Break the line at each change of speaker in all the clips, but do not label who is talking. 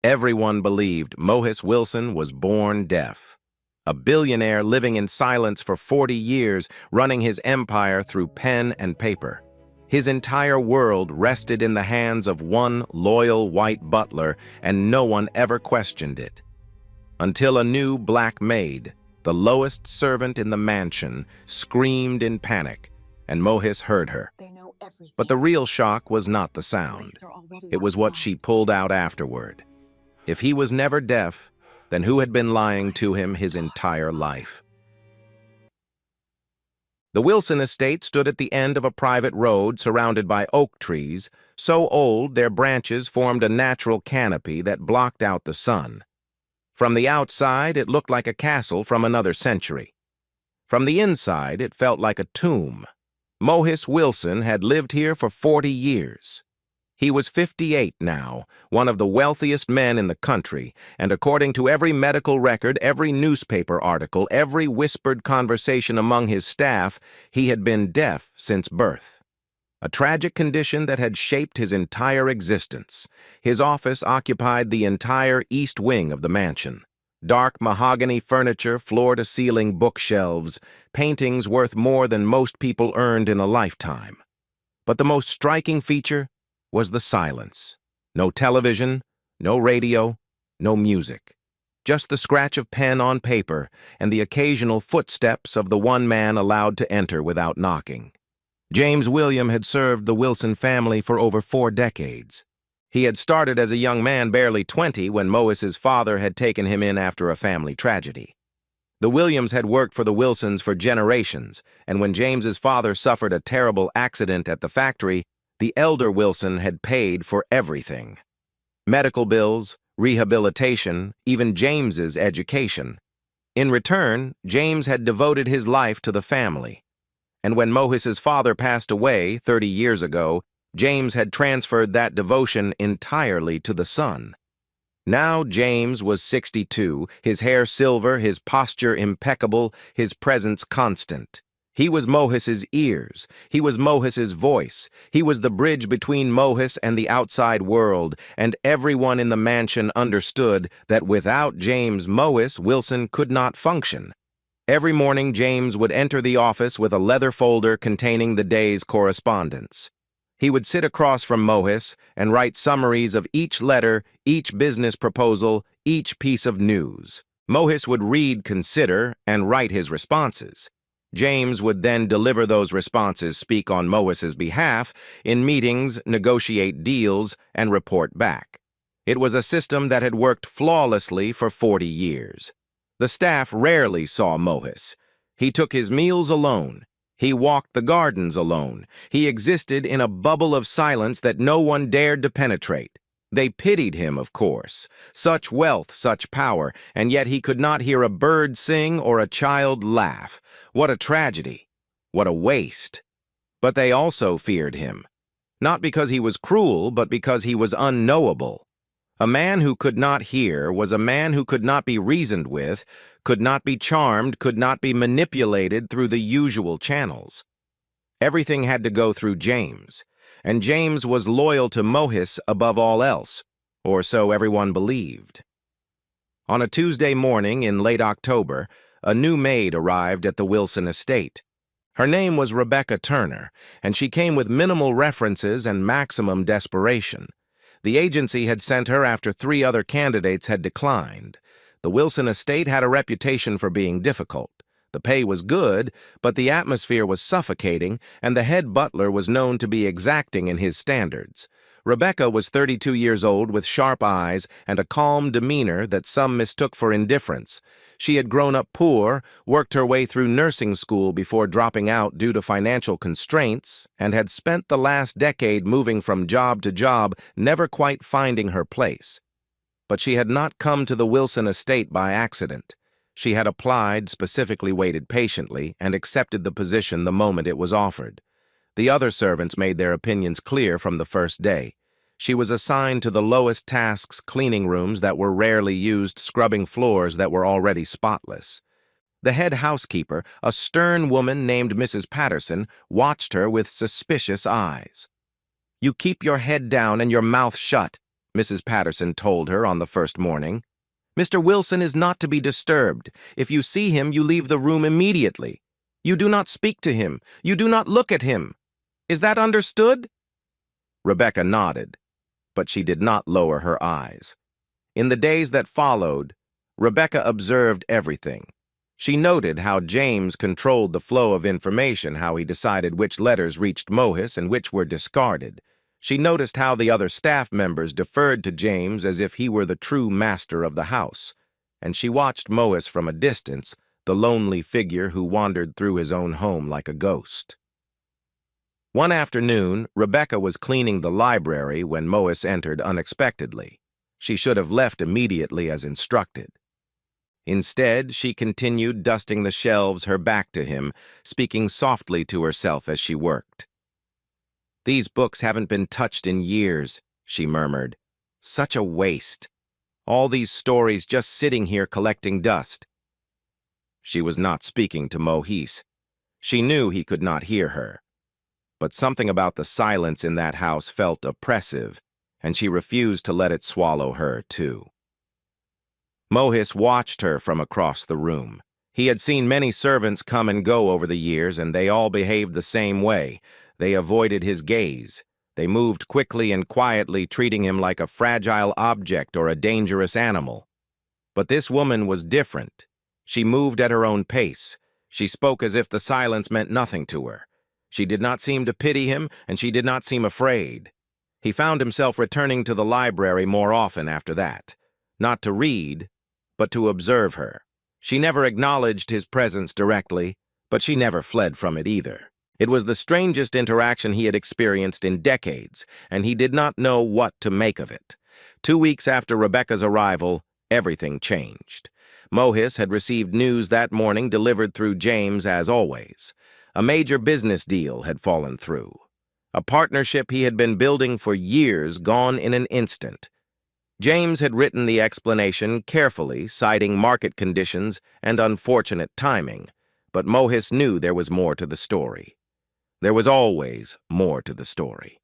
Everyone believed Mohis Wilson was born deaf. A billionaire living in silence for 40 years, running his empire through pen and paper. His entire world rested in the hands of one loyal white butler, and no one ever questioned it. Until a new black maid, the lowest servant in the mansion, screamed in panic, and Mohis heard her.
They know everything.
But the real shock was not the sound. It was what she pulled out afterward. If he was never deaf, then who had been lying to him his entire life? The Wilson estate stood at the end of a private road surrounded by oak trees, so old their branches formed a natural canopy that blocked out the sun. From the outside, it looked like a castle from another century. From the inside, it felt like a tomb. Mohis Wilson had lived here for 40 years. He was 58 now, one of the wealthiest men in the country, and according to every medical record, every newspaper article, every whispered conversation among his staff, he had been deaf since birth. A tragic condition that had shaped his entire existence. His office occupied the entire east wing of the mansion. Dark mahogany furniture, floor-to-ceiling bookshelves, paintings worth more than most people earned in a lifetime. But the most striking feature was the silence. No television, no radio, no music. Just the scratch of pen on paper and the occasional footsteps of the one man allowed to enter without knocking. James William had served the Wilson family for over 4 decades. He had started as a young man barely 20 when Mohis's father had taken him in after a family tragedy. The Williams had worked for the Wilsons for generations, and when James's father suffered a terrible accident at the factory, the elder Wilson had paid for everything. Medical bills, rehabilitation, even James's education. In return, James had devoted his life to the family. And when Mohis's father passed away 30 years ago, James had transferred that devotion entirely to the son. Now James was 62, his hair silver, his posture impeccable, his presence constant. He was Mohis's ears. He was Mohis's voice. He was the bridge between Mohis and the outside world, and everyone in the mansion understood that without James Mohis, Wilson could not function. Every morning, James would enter the office with a leather folder containing the day's correspondence. He would sit across from Mohis and write summaries of each letter, each business proposal, each piece of news. Mohis would read, consider, and write his responses. James would then deliver those responses, speak on Mohis's behalf, in meetings, negotiate deals, and report back. It was a system that had worked flawlessly for 40 years. The staff rarely saw Mohis. He took his meals alone. He walked the gardens alone. He existed in a bubble of silence that no one dared to penetrate. They pitied him, of course. Such wealth, such power, and yet he could not hear a bird sing or a child laugh. What a tragedy. What a waste. But they also feared him. Not because he was cruel, but because he was unknowable. A man who could not hear was a man who could not be reasoned with, could not be charmed, could not be manipulated through the usual channels. Everything had to go through James. And James was loyal to Mohis above all else, or so everyone believed. On a Tuesday morning in late October, a new maid arrived at the Wilson estate. Her name was Rebecca Turner, and she came with minimal references and maximum desperation. The agency had sent her after 3 other candidates had declined. The Wilson estate had a reputation for being difficult. The pay was good, but the atmosphere was suffocating, and the head butler was known to be exacting in his standards. Rebecca was 32 years old with sharp eyes and a calm demeanor that some mistook for indifference. She had grown up poor, worked her way through nursing school before dropping out due to financial constraints, and had spent the last decade moving from job to job, never quite finding her place. But she had not come to the Wilson estate by accident. She had applied, specifically waited patiently, and accepted the position the moment it was offered. The other servants made their opinions clear from the first day. She was assigned to the lowest tasks, cleaning rooms that were rarely used, scrubbing floors that were already spotless. The head housekeeper, a stern woman named Mrs. Patterson, watched her with suspicious eyes. "You keep your head down and your mouth shut," Mrs. Patterson told her on the first morning. "Mr. Wilson is not to be disturbed. If you see him, you leave the room immediately. You do not speak to him. You do not look at him. Is that understood?" Rebecca nodded, but she did not lower her eyes. In the days that followed, Rebecca observed everything. She noted how James controlled the flow of information, how he decided which letters reached Mohis and which were discarded. She noticed how the other staff members deferred to James as if he were the true master of the house. And she watched Mohis from a distance, the lonely figure who wandered through his own home like a ghost. One afternoon, Rebecca was cleaning the library when Mohis entered unexpectedly. She should have left immediately as instructed. Instead, she continued dusting the shelves, her back to him, speaking softly to herself as she worked. "These books haven't been touched in years," she murmured. "Such a waste. All these stories just sitting here collecting dust." She was not speaking to Mohis. She knew he could not hear her. But something about the silence in that house felt oppressive, and she refused to let it swallow her, too. Mohis watched her from across the room. He had seen many servants come and go over the years, and they all behaved the same way. They avoided his gaze. They moved quickly and quietly, treating him like a fragile object or a dangerous animal. But this woman was different. She moved at her own pace. She spoke as if the silence meant nothing to her. She did not seem to pity him, and she did not seem afraid. He found himself returning to the library more often after that, not to read, but to observe her. She never acknowledged his presence directly, but she never fled from it either. It was the strangest interaction he had experienced in decades, and he did not know what to make of it. 2 weeks after Rebecca's arrival, everything changed. Mohis had received news that morning delivered through James as always. A major business deal had fallen through. A partnership he had been building for years gone in an instant. James had written the explanation carefully, citing market conditions and unfortunate timing, but Mohis knew there was more to the story. There was always more to the story.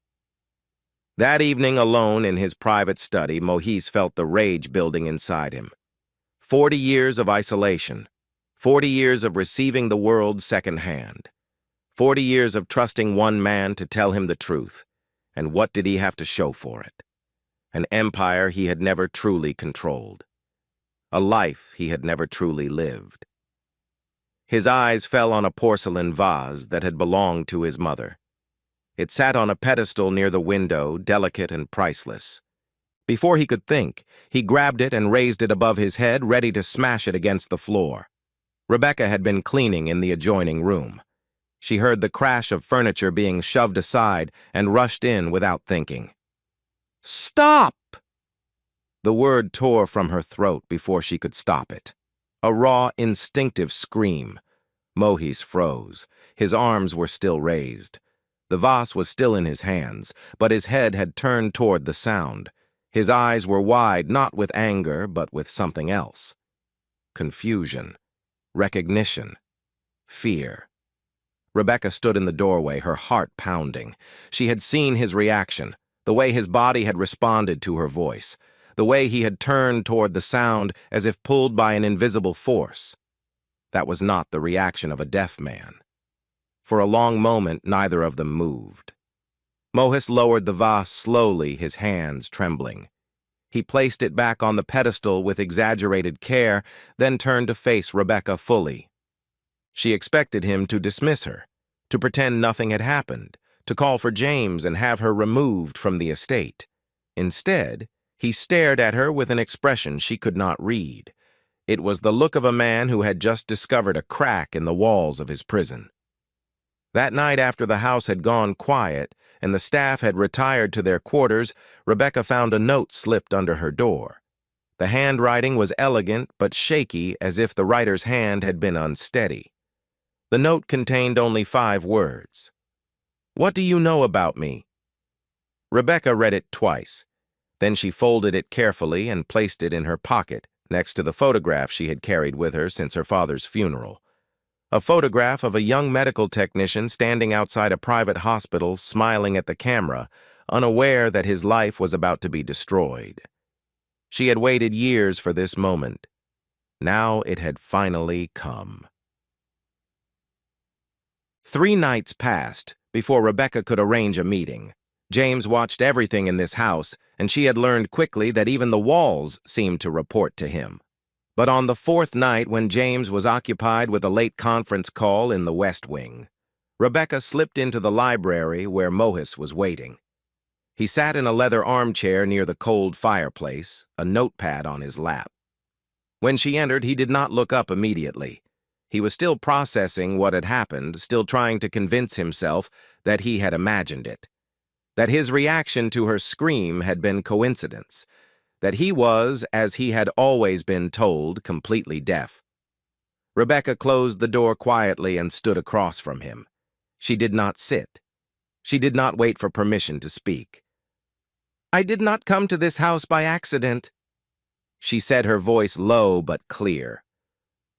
That evening, alone in his private study, Mohis felt the rage building inside him. 40 years of isolation, 40 years of receiving the world secondhand, 40 years of trusting one man to tell him the truth, and what did he have to show for it? An empire he had never truly controlled. A life he had never truly lived. His eyes fell on a porcelain vase that had belonged to his mother. It sat on a pedestal near the window, delicate and priceless. Before he could think, he grabbed it and raised it above his head, ready to smash it against the floor. Rebecca had been cleaning in the adjoining room. She heard the crash of furniture being shoved aside and rushed in without thinking. "Stop!" The word tore from her throat before she could stop it. A raw, instinctive scream. Mohis froze. His arms were still raised. The vase was still in his hands, but his head had turned toward the sound. His eyes were wide, not with anger, but with something else. Confusion. Recognition. Fear. Rebecca stood in the doorway, her heart pounding. She had seen his reaction, the way his body had responded to her voice, the way he had turned toward the sound as if pulled by an invisible force. That was not the reaction of a deaf man. For a long moment, neither of them moved. Mohis lowered the vase slowly, his hands trembling. He placed it back on the pedestal with exaggerated care, then turned to face Rebecca fully. She expected him to dismiss her, to pretend nothing had happened, to call for James and have her removed from the estate. Instead, he stared at her with an expression she could not read. It was the look of a man who had just discovered a crack in the walls of his prison. That night, after the house had gone quiet and the staff had retired to their quarters, Rebecca found a note slipped under her door. The handwriting was elegant but shaky, as if the writer's hand had been unsteady. The note contained only 5 words. "What do you know about me?" Rebecca read it twice. Then she folded it carefully and placed it in her pocket, next to the photograph she had carried with her since her father's funeral. A photograph of a young medical technician standing outside a private hospital, smiling at the camera, unaware that his life was about to be destroyed. She had waited years for this moment. Now it had finally come. 3 nights passed before Rebecca could arrange a meeting. James watched everything in this house, and she had learned quickly that even the walls seemed to report to him. But on the 4th night, when James was occupied with a late conference call in the West Wing, Rebecca slipped into the library where Mohis was waiting. He sat in a leather armchair near the cold fireplace, a notepad on his lap. When she entered, he did not look up immediately. He was still processing what had happened, still trying to convince himself that he had imagined it, that his reaction to her scream had been coincidence, that he was, as he had always been told, completely deaf. Rebecca closed the door quietly and stood across from him. She did not sit. She did not wait for permission to speak. "I did not come to this house by accident," she said, her voice low but clear.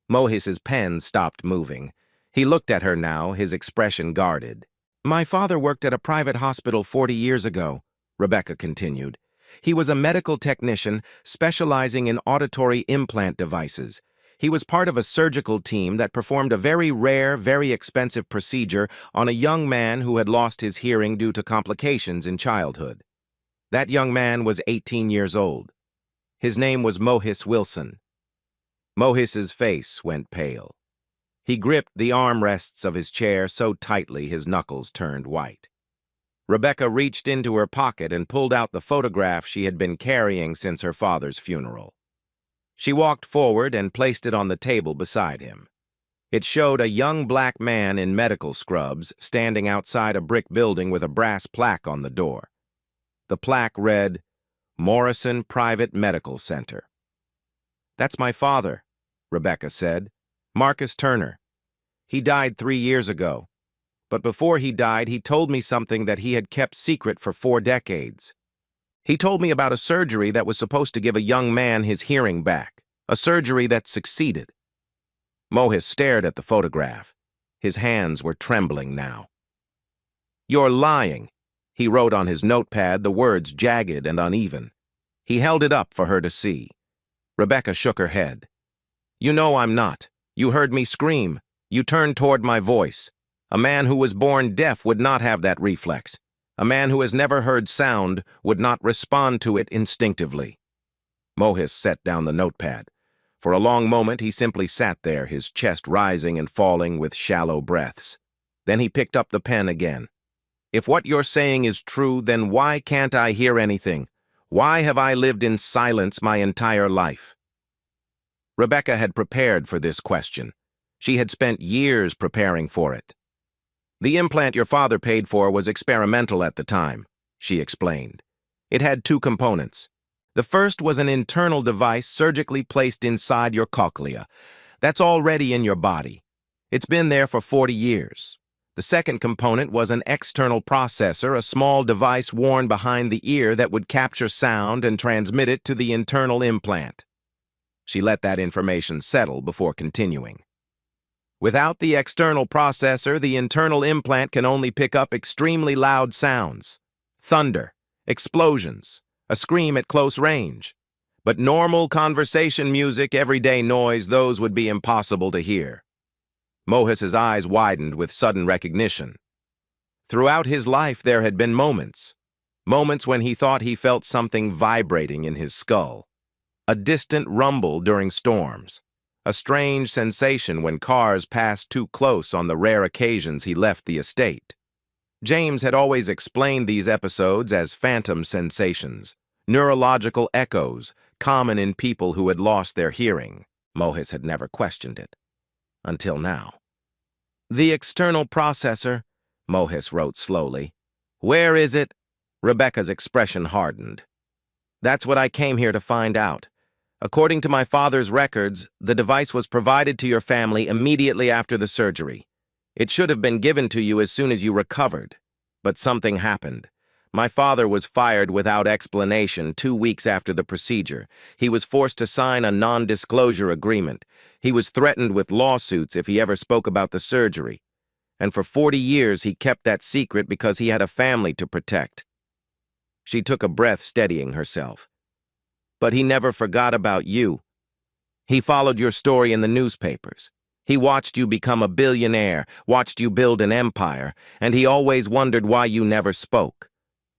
Mohis's pen stopped moving. He looked at her now, his expression guarded. "My father worked at a private hospital 40 years ago," Rebecca continued. "He was a medical technician specializing in auditory implant devices. He was part of a surgical team that performed a very rare, very expensive procedure on a young man who had lost his hearing due to complications in childhood. That young man was 18 years old. His name was Mohis Wilson." Mohis's face went pale. He gripped the armrests of his chair so tightly his knuckles turned white. Rebecca reached into her pocket and pulled out the photograph she had been carrying since her father's funeral. She walked forward and placed it on the table beside him. It showed a young black man in medical scrubs standing outside a brick building with a brass plaque on the door. The plaque read, "Morrison Private Medical Center." "That's my father," Rebecca said. "Marcus Turner. He died 3 years ago. But before he died, he told me something that he had kept secret for 4 decades. He told me about a surgery that was supposed to give a young man his hearing back, a surgery that succeeded." Mohis stared at the photograph. His hands were trembling now. "You're lying," he wrote on his notepad, the words jagged and uneven. He held it up for her to see. Rebecca shook her head. "You know I'm not. You heard me scream. You turned toward my voice. A man who was born deaf would not have that reflex. A man who has never heard sound would not respond to it instinctively." Mohis set down the notepad. For a long moment he simply sat there, his chest rising and falling with shallow breaths. Then he picked up the pen again. "If what you're saying is true, then why can't I hear anything? Why have I lived in silence my entire life?" Rebecca had prepared for this question. She had spent years preparing for it. "The implant your father paid for was experimental at the time," she explained. "It had 2 components. The first was an internal device surgically placed inside your cochlea. That's already in your body. It's been there for 40 years. The second component was an external processor, a small device worn behind the ear that would capture sound and transmit it to the internal implant." She let that information settle before continuing. "Without the external processor, the internal implant can only pick up extremely loud sounds. Thunder, explosions, a scream at close range. But normal conversation music, everyday noise, those would be impossible to hear." Mohis's eyes widened with sudden recognition. Throughout his life there had been moments when he thought he felt something vibrating in his skull. A distant rumble during storms. A strange sensation when cars passed too close on the rare occasions he left the estate. James had always explained these episodes as phantom sensations, neurological echoes, common in people who had lost their hearing. Mohis had never questioned it. Until now. "The external processor," Mohis wrote slowly. "Where is it?" Rebecca's expression hardened. "That's what I came here to find out. According to my father's records, the device was provided to your family immediately after the surgery. It should have been given to you as soon as you recovered. But something happened. My father was fired without explanation 2 weeks after the procedure. He was forced to sign a non-disclosure agreement. He was threatened with lawsuits if he ever spoke about the surgery. And for 40 years he kept that secret because he had a family to protect. She took a breath, steadying herself. But he never forgot about you. He followed your story in the newspapers. He watched you become a billionaire, watched you build an empire, and he always wondered why you never spoke.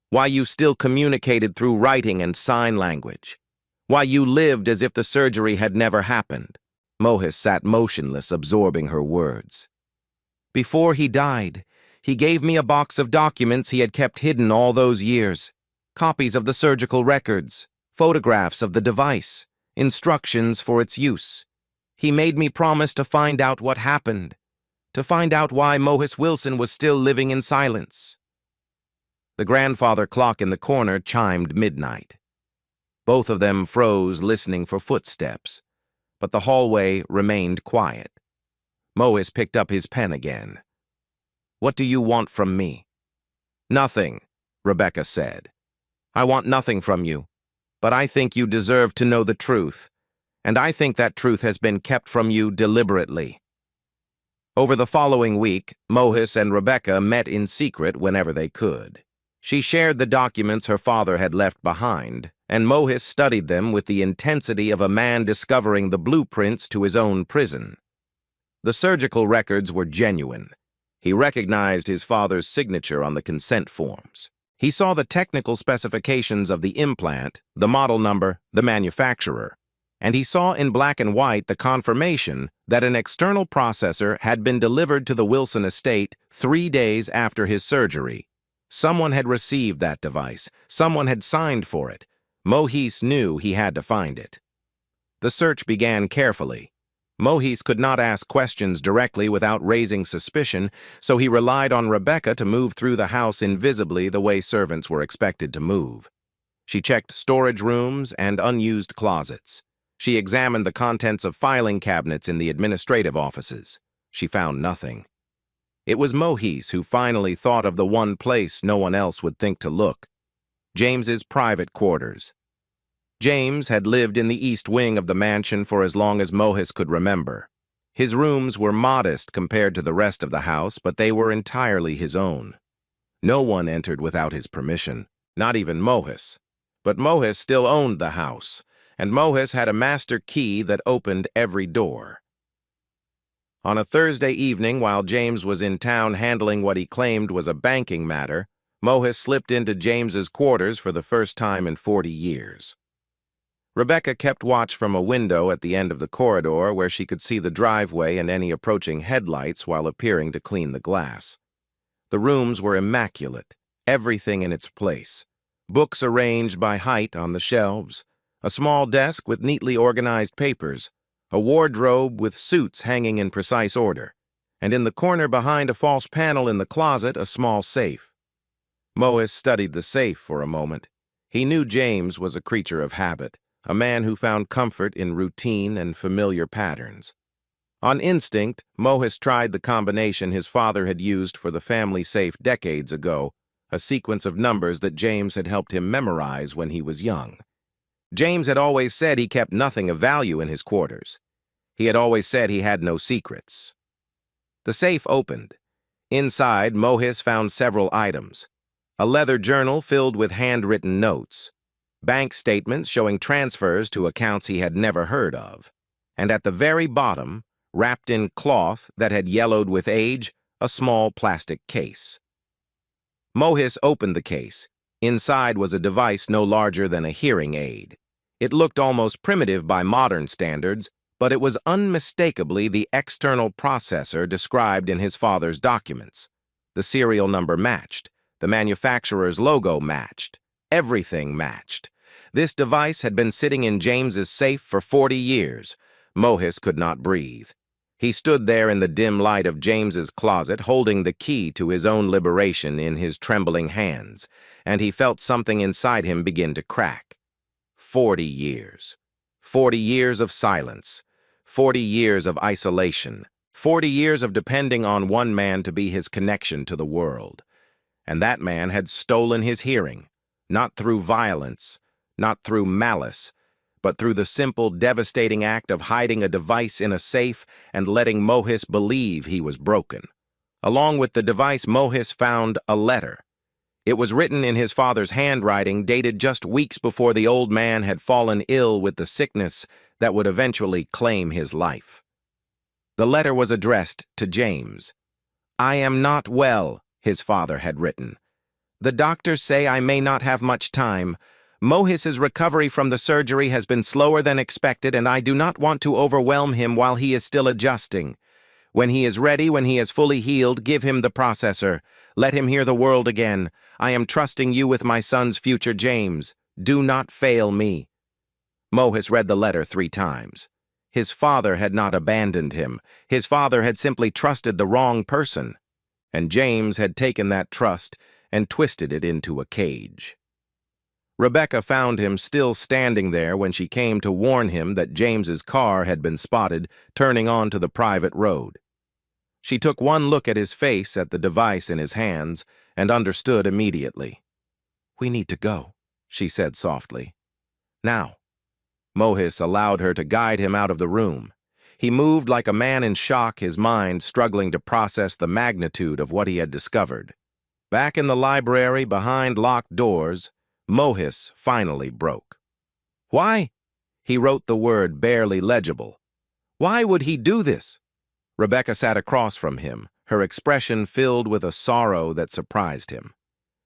Why you still communicated through writing and sign language. Why you lived as if the surgery had never happened. Mohis sat motionless, absorbing her words. Before he died, he gave me a box of documents he had kept hidden all those years. Copies of the surgical records, photographs of the device, instructions for its use. He made me promise to find out what happened, to find out why Mohis Wilson was still living in silence. The grandfather clock in the corner chimed midnight. Both of them froze, listening for footsteps, but the hallway remained quiet. Mohis picked up his pen again. "What do you want from me?" "Nothing," Rebecca said. "I want nothing from you, but I think you deserve to know the truth, and I think that truth has been kept from you deliberately." Over the following week, Mohis and Rebecca met in secret whenever they could. She shared the documents her father had left behind, and Mohis studied them with the intensity of a man discovering the blueprints to his own prison. The surgical records were genuine. He recognized his father's signature on the consent forms. He saw the technical specifications of the implant, the model number, the manufacturer, and he saw in black and white the confirmation that an external processor had been delivered to the Wilson estate 3 days after his surgery. Someone had received that device. Someone had signed for it. Mohis knew he had to find it. The search began carefully. Mohis could not ask questions directly without raising suspicion, so he relied on Rebecca to move through the house invisibly the way servants were expected to move. She checked storage rooms and unused closets. She examined the contents of filing cabinets in the administrative offices. She found nothing. It was Mohis who finally thought of the one place no one else would think to look: James's private quarters. James had lived in the east wing of the mansion for as long as Mohis could remember. His rooms were modest compared to the rest of the house, but they were entirely his own. No one entered without his permission, not even Mohis. But Mohis still owned the house, and Mohis had a master key that opened every door. On a Thursday evening, while James was in town handling what he claimed was a banking matter, Mohis slipped into James's quarters for the first time in 40 years. Rebecca kept watch from a window at the end of the corridor where she could see the driveway and any approaching headlights while appearing to clean the glass. The rooms were immaculate, everything in its place. Books arranged by height on the shelves, a small desk with neatly organized papers, a wardrobe with suits hanging in precise order, and in the corner behind a false panel in the closet, a small safe. Mohis studied the safe for a moment. He knew James was a creature of habit, a man who found comfort in routine and familiar patterns. On instinct, Mohis tried the combination his father had used for the family safe decades ago, a sequence of numbers that James had helped him memorize when he was young. James had always said he kept nothing of value in his quarters. He had always said he had no secrets. The safe opened. Inside, Mohis found several items: a leather journal filled with handwritten notes, bank statements showing transfers to accounts he had never heard of, and at the very bottom, wrapped in cloth that had yellowed with age, a small plastic case. Mohis opened the case. Inside was a device no larger than a hearing aid. It looked almost primitive by modern standards, but it was unmistakably the external processor described in his father's documents. The serial number matched. The manufacturer's logo matched. Everything matched. This device had been sitting in James's safe for 40 years. Mohis could not breathe. He stood there in the dim light of James's closet, holding the key to his own liberation in his trembling hands, and he felt something inside him begin to crack. 40 years. 40 years of silence. 40 years of isolation. 40 years of depending on one man to be his connection to the world. And that man had stolen his hearing, not through violence, not through malice, but through the simple, devastating act of hiding a device in a safe and letting Mohis believe he was broken. Along with the device, Mohis found a letter. It was written in his father's handwriting, dated just weeks before the old man had fallen ill with the sickness that would eventually claim his life. The letter was addressed to James. "I am not well," his father had written. "The doctors say I may not have much time. Mohis's recovery from the surgery has been slower than expected, and I do not want to overwhelm him while he is still adjusting. When he is ready, when he is fully healed, give him the processor. Let him hear the world again. I am trusting you with my son's future, James. Do not fail me." Mohis read the letter 3 times. His father had not abandoned him. His father had simply trusted the wrong person. And James had taken that trust and twisted it into a cage. Rebecca found him still standing there when she came to warn him that James's car had been spotted turning onto the private road. She took one look at his face, at the device in his hands, and understood immediately. "We need to go," she said softly. "Now." Mohis allowed her to guide him out of the room. He moved like a man in shock, his mind struggling to process the magnitude of what he had discovered. Back in the library, behind locked doors, Mohis finally broke. "Why?" He wrote the word barely legible. "Why would he do this?" Rebecca sat across from him, her expression filled with a sorrow that surprised him.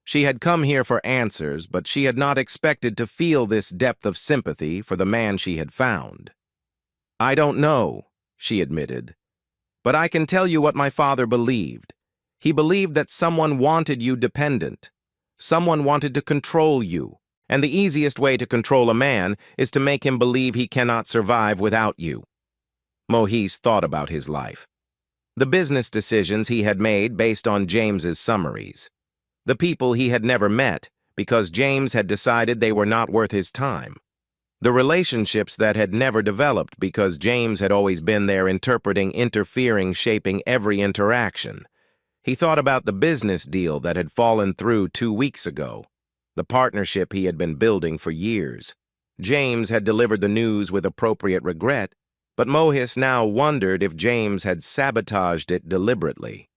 She had come here for answers, but she had not expected to feel this depth of sympathy for the man she had found. "I don't know," she admitted, "but I can tell you what my father believed. He believed that someone wanted you dependent. Someone wanted to control you, and the easiest way to control a man is to make him believe he cannot survive without you." Mohis thought about his life. The business decisions he had made based on James's summaries. The people he had never met because James had decided they were not worth his time. The relationships that had never developed because James had always been there interpreting, interfering, shaping every interaction. He thought about the business deal that had fallen through 2 weeks ago, the partnership he had been building for years. James had delivered the news with appropriate regret, but Mohis now wondered if James had sabotaged it deliberately.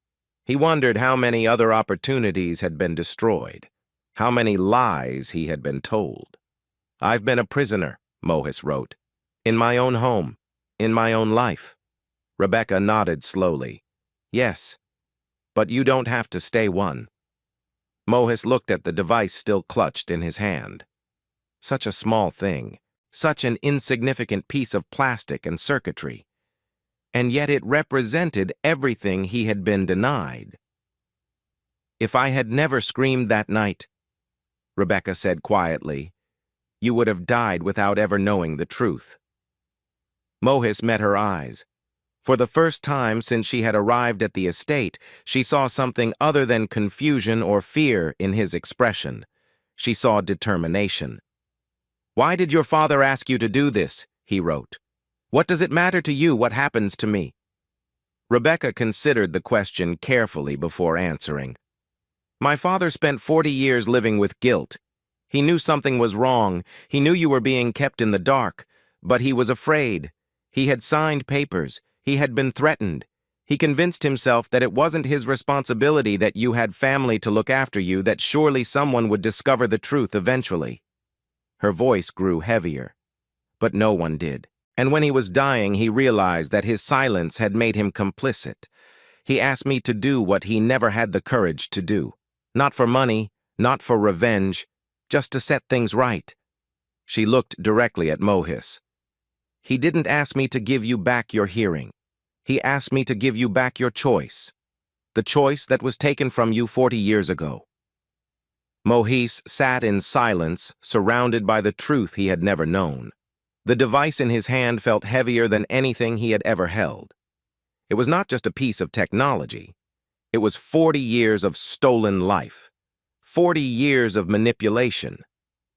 He wondered how many other opportunities had been destroyed, how many lies he had been told. "I've been a prisoner," Mohis wrote, "in my own home, in my own life." Rebecca nodded slowly. "Yes, but you don't have to stay one." Mohis looked at the device still clutched in his hand. Such a small thing, such an insignificant piece of plastic and circuitry. And yet it represented everything he had been denied. "If I had never screamed that night," Rebecca said quietly, "you would have died without ever knowing the truth." Mohis met her eyes. For the first time since she had arrived at the estate, she saw something other than confusion or fear in his expression. She saw determination. "Why did your father ask you to do this?" he wrote. "What does it matter to you what happens to me?" Rebecca considered the question carefully before answering. "My father spent 40 years living with guilt. He knew something was wrong. He knew you were being kept in the dark, but he was afraid. He had signed papers. He had been threatened. He convinced himself that it wasn't his responsibility, that you had family to look after you, that surely someone would discover the truth eventually." Her voice grew heavier. "But no one did. And when he was dying, he realized that his silence had made him complicit. He asked me to do what he never had the courage to do. Not for money, not for revenge, just to set things right." She looked directly at Mohis. "He didn't ask me to give you back your hearing. He asked me to give you back your choice. The choice that was taken from you 40 years ago." Mohis sat in silence, surrounded by the truth he had never known. The device in his hand felt heavier than anything he had ever held. It was not just a piece of technology. It was 40 years of stolen life, 40 years of manipulation,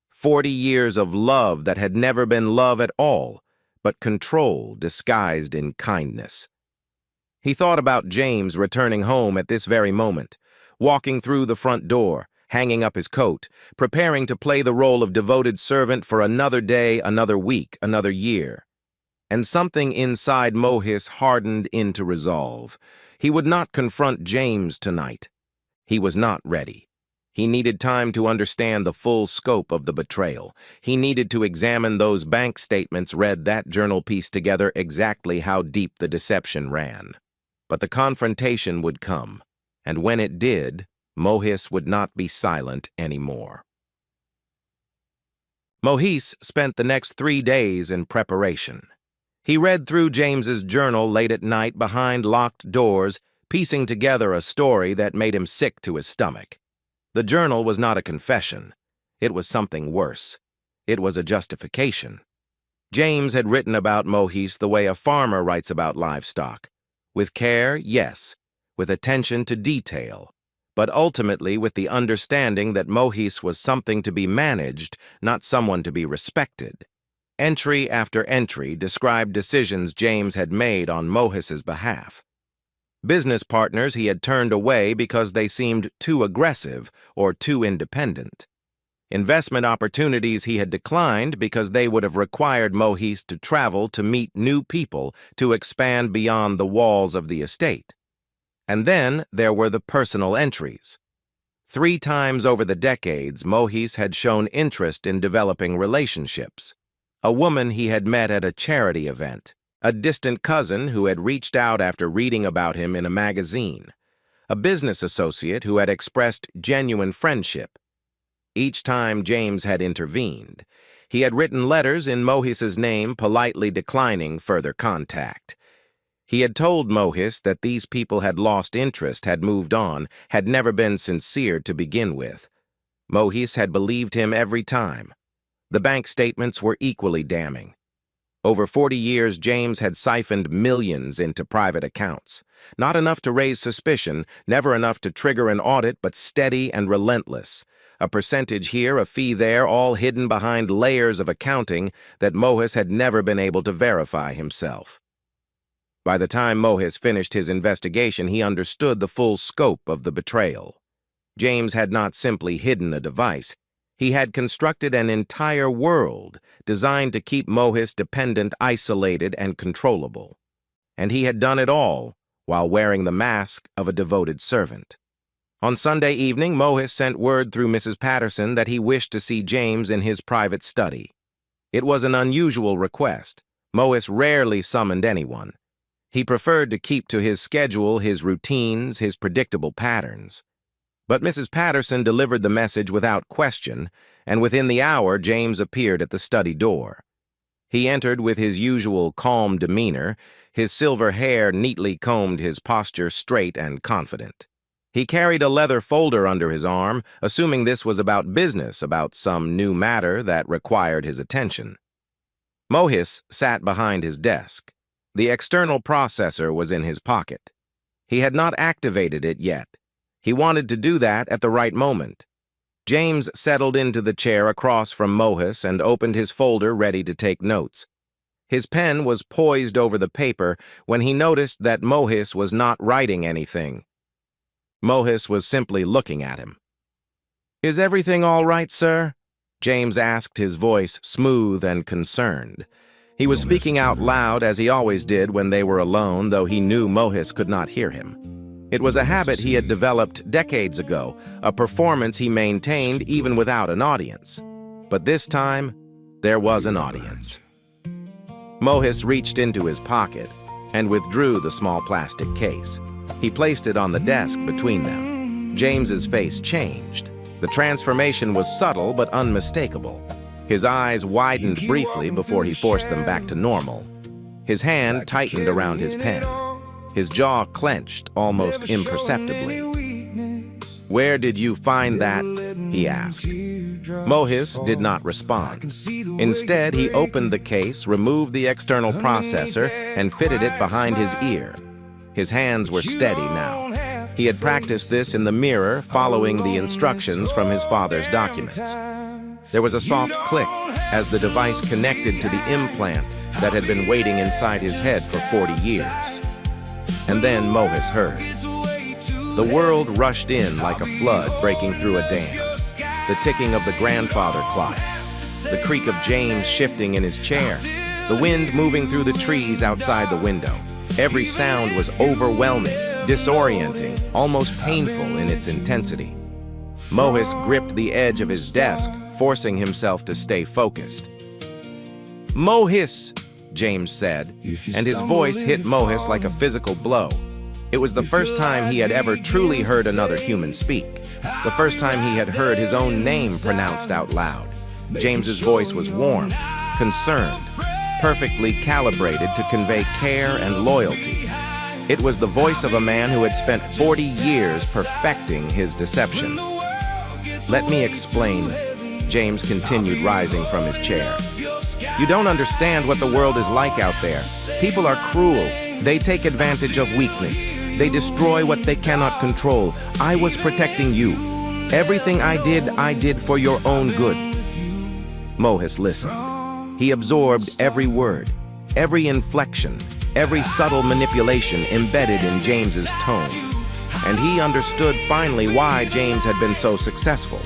40 years of love that had never been love at all, but control disguised in kindness. He thought about James returning home at this very moment, walking through the front door, hanging up his coat, preparing to play the role of devoted servant for another day, another week, another year. And something inside Mohis hardened into resolve. He would not confront James tonight. He was not ready. He needed time to understand the full scope of the betrayal. He needed to examine those bank statements, read that journal piece together exactly how deep the deception ran. But the confrontation would come, and when it did, Mohis would not be silent anymore. Mohis spent the next 3 days in preparation. He read through James's journal late at night behind locked doors, piecing together a story that made him sick to his stomach. The journal was not a confession. It was something worse. It was a justification. James had written about Mohis the way a farmer writes about livestock. With care, yes. With attention to detail. But ultimately with the understanding that Mohis was something to be managed, not someone to be respected. Entry after entry described decisions James had made on Mohis's behalf. Business partners he had turned away because they seemed too aggressive or too independent. Investment opportunities he had declined because they would have required Mohis to travel to meet new people to expand beyond the walls of the estate. And then there were the personal entries. 3 times over the decades, Mohis had shown interest in developing relationships. A woman he had met at a charity event. A distant cousin who had reached out after reading about him in a magazine. A business associate who had expressed genuine friendship. Each time James had intervened, he had written letters in Mohis's name politely declining further contact. He had told Mohis that these people had lost interest, had moved on, had never been sincere to begin with. Mohis had believed him every time. The bank statements were equally damning. Over 40 years, James had siphoned millions into private accounts. Not enough to raise suspicion, never enough to trigger an audit, but steady and relentless. A percentage here, a fee there, all hidden behind layers of accounting that Mohis had never been able to verify himself. By the time Mohis finished his investigation, he understood the full scope of the betrayal. James had not simply hidden a device. He had constructed an entire world designed to keep Mohis dependent, isolated, and controllable. And he had done it all while wearing the mask of a devoted servant. On Sunday evening, Mohis sent word through Mrs. Patterson that he wished to see James in his private study. It was an unusual request. Mohis rarely summoned anyone. He preferred to keep to his schedule, his routines, his predictable patterns. But Mrs. Patterson delivered the message without question, and within the hour James appeared at the study door. He entered with his usual calm demeanor, his silver hair neatly combed, his posture straight and confident. He carried a leather folder under his arm, assuming this was about business, about some new matter that required his attention. Mohis sat behind his desk. The external processor was in his pocket. He had not activated it yet. He wanted to do that at the right moment. James settled into the chair across from Mohis and opened his folder ready to take notes. His pen was poised over the paper when he noticed that Mohis was not writing anything. Mohis was simply looking at him. "Is everything all right, sir?" James asked, his voice smooth and concerned. He was speaking out loud as he always did when they were alone, though he knew Mohis could not hear him. It was a habit he had developed decades ago, a performance he maintained even without an audience. But this time, there was an audience. Mohis reached into his pocket and withdrew the small plastic case. He placed it on the desk between them. James's face changed. The transformation was subtle but unmistakable. His eyes widened briefly before he forced them back to normal. His hand tightened around his pen. His jaw clenched almost imperceptibly. "Where did you find that?" he asked. Mohis did not respond. Instead, he opened the case, removed the external processor, and fitted it behind his ear. His hands were steady now. He had practiced this in the mirror, following the instructions from his father's documents. There was a soft click as the device connected to the implant that had been waiting inside his head for 40 years. And then Mohis heard. The world rushed in like a flood breaking through a dam. The ticking of the grandfather clock. The creak of James shifting in his chair. The wind moving through the trees outside the window. Every sound was overwhelming, disorienting, almost painful in its intensity. Mohis gripped the edge of his desk, forcing himself to stay focused. "Mohis," James said, and his voice hit Mohis like a physical blow. It was the first time he had ever truly heard another human speak, the first time he had heard his own name pronounced out loud. James's voice was warm, concerned, perfectly calibrated to convey care and loyalty. It was the voice of a man who had spent 40 years perfecting his deception. "Let me explain," James continued, rising from his chair. "You don't understand what the world is like out there. People are cruel. They take advantage of weakness. They destroy what they cannot control. I was protecting you. Everything I did for your own good." Mohis listened. He absorbed every word, every inflection, every subtle manipulation embedded in James's tone. And he understood finally why James had been so successful.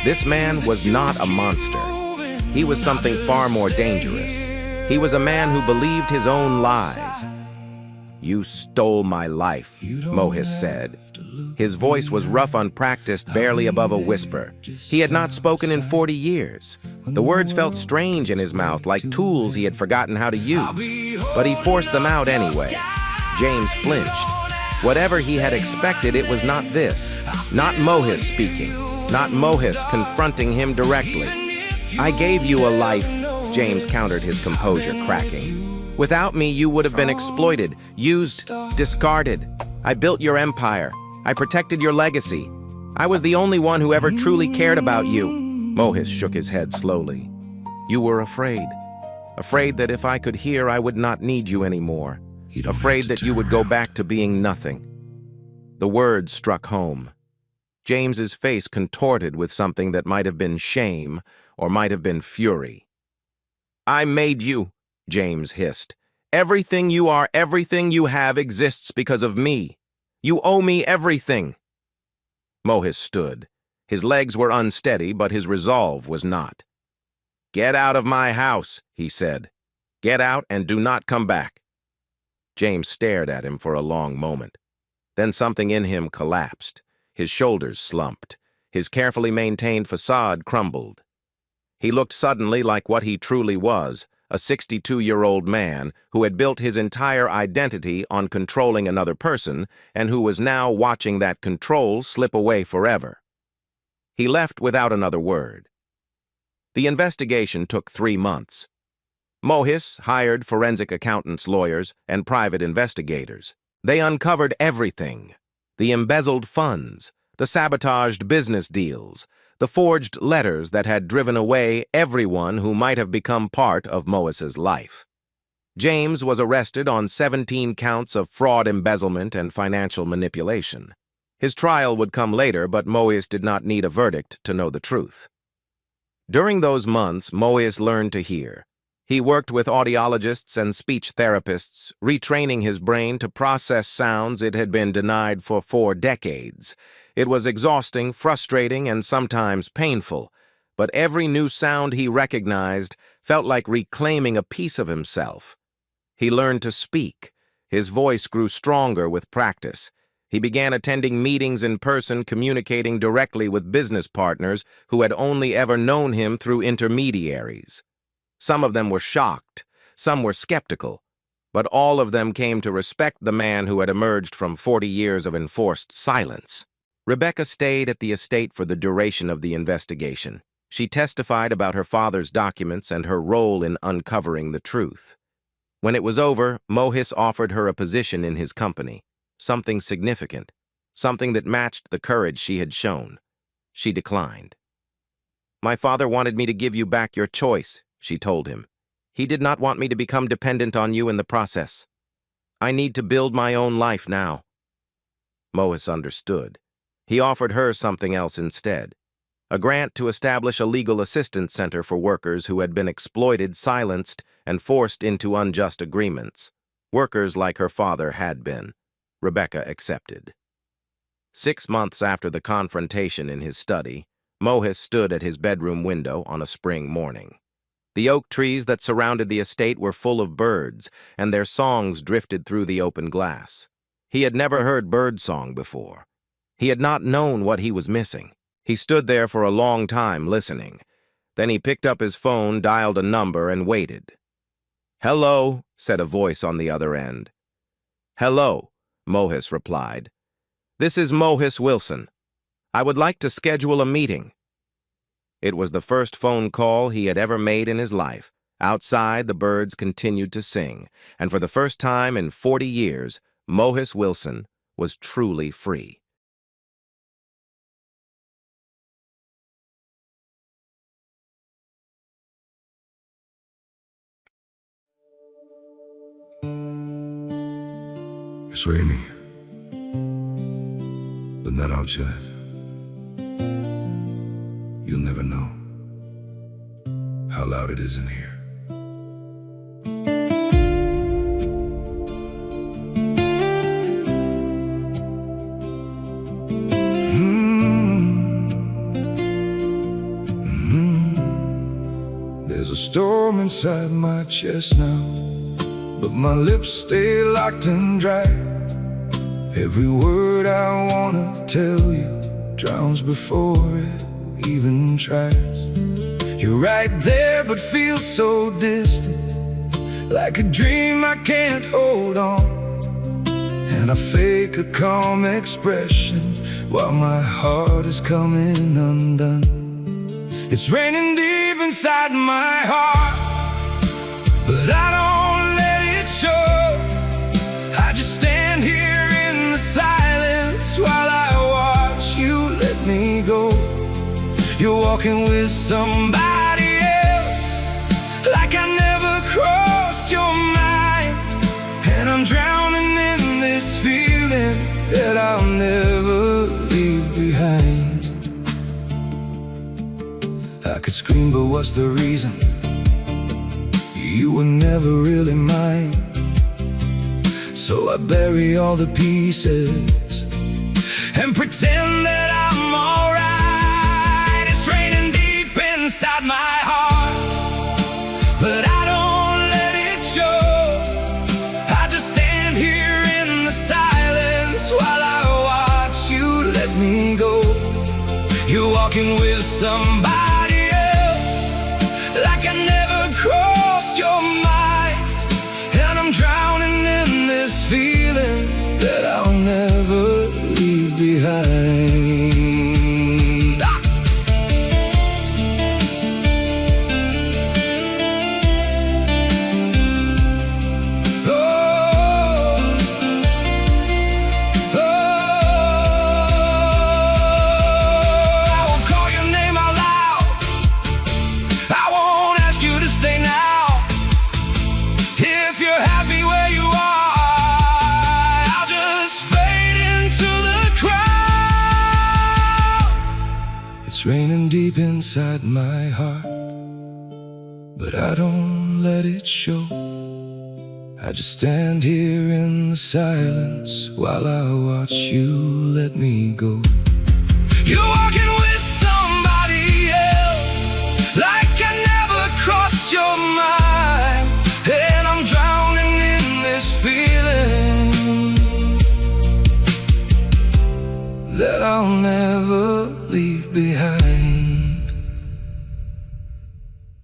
This man was not a monster. He was something far more dangerous. He was a man who believed his own lies. "You stole my life," Mohis said. His voice was rough, unpracticed, barely above a whisper. He had not spoken in 40 years. The words felt strange in his mouth, like tools he had forgotten how to use. But he forced them out anyway. James flinched. Whatever he had expected, it was not this. Not Mohis speaking. Not Mohis confronting him directly. "I gave you a life," James countered, his composure cracking. "Without me, you would have been exploited, used, discarded. I built your empire. I protected your legacy. I was the only one who ever truly cared about you." Mohis shook his head slowly. "You were afraid. Afraid that if I could hear, I would not need you anymore. Afraid that you would go back to being nothing." The words struck home. James's face contorted with something that might have been shame or might have been fury. "I made you," James hissed. "Everything you are, everything you have exists because of me. You owe me everything." Mohis stood. His legs were unsteady, but his resolve was not. "Get out of my house," he said. "Get out and do not come back." James stared at him for a long moment. Then something in him collapsed. His shoulders slumped. His carefully maintained facade crumbled. He looked suddenly like what he truly was, a 62-year-old man who had built his entire identity on controlling another person and who was now watching that control slip away forever. He left without another word. The investigation took 3 months. Mohis hired forensic accountants, lawyers, and private investigators. They uncovered everything: the embezzled funds, the sabotaged business deals, the forged letters that had driven away everyone who might have become part of Mohis's life. James was arrested on 17 counts of fraud, embezzlement, and financial manipulation. His trial would come later, but Mohis did not need a verdict to know the truth. During those months, Mohis learned to hear. He worked with audiologists and speech therapists, retraining his brain to process sounds it had been denied for 4 decades. It was exhausting, frustrating, and sometimes painful, but every new sound he recognized felt like reclaiming a piece of himself. He learned to speak. His voice grew stronger with practice. He began attending meetings in person, communicating directly with business partners who had only ever known him through intermediaries. Some of them were shocked, some were skeptical, but all of them came to respect the man who had emerged from 40 years of enforced silence. Rebecca stayed at the estate for the duration of the investigation. She testified about her father's documents and her role in uncovering the truth. When it was over, Mohis offered her a position in his company, something significant, something that matched the courage she had shown. She declined. "My father wanted me to give you back your choice," she told him. "He did not want me to become dependent on you in the process. I need to build my own life now." Mohis understood. He offered her something else instead: a grant to establish a legal assistance center for workers who had been exploited, silenced, and forced into unjust agreements. Workers like her father had been. Rebecca accepted. 6 months after the confrontation in his study, Mohis stood at his bedroom window on a spring morning. The oak trees that surrounded the estate were full of birds, and their songs drifted through the open glass. He had never heard birdsong before. He had not known what he was missing. He stood there for a long time listening. Then he picked up his phone, dialed a number, and waited. "Hello," said a voice on the other end. "Hello," Mohis replied. "This is Mohis Wilson. I would like to schedule a meeting." It was the first phone call he had ever made in his life. Outside, the birds continued to sing, and for the first time in 40 years, Mohis Wilson was truly free.
It's raining, but not outside. You'll never know how loud it is in here. There's a storm inside my chest now, but my lips stay locked and dry. Every word I wanna tell you drowns before it even tries. You're right there but feel so distant, like a dream I can't hold on. And I fake a calm expression while my heart is coming undone. It's raining deep inside my heart, but I don't let it show. I just stand here in the silence while I watch you let me go. You're walking with somebody else, like I never crossed your mind. And I'm drowning in this feeling that I'll never leave behind. I could scream, but what's the reason? You were never really mine. So I bury all the pieces and pretend that I'm alright. It's raining deep inside my heart, but I don't let it show. I just stand here in the silence while I watch you let me go. You're walking with somebody else, like I never crossed your mind. And I'm drowning in this feeling that I'll never leave behind. I won't call your name out loud. I won't ask you to stay now. If you're happy where you are, I'll just fade into the crowd. It's raining deep inside my heart, but I don't let it show. I just stand here in the silence while I watch you let me go. You're walking with somebody else, like I never crossed your mind. And I'm drowning in this feeling that I'll never leave behind.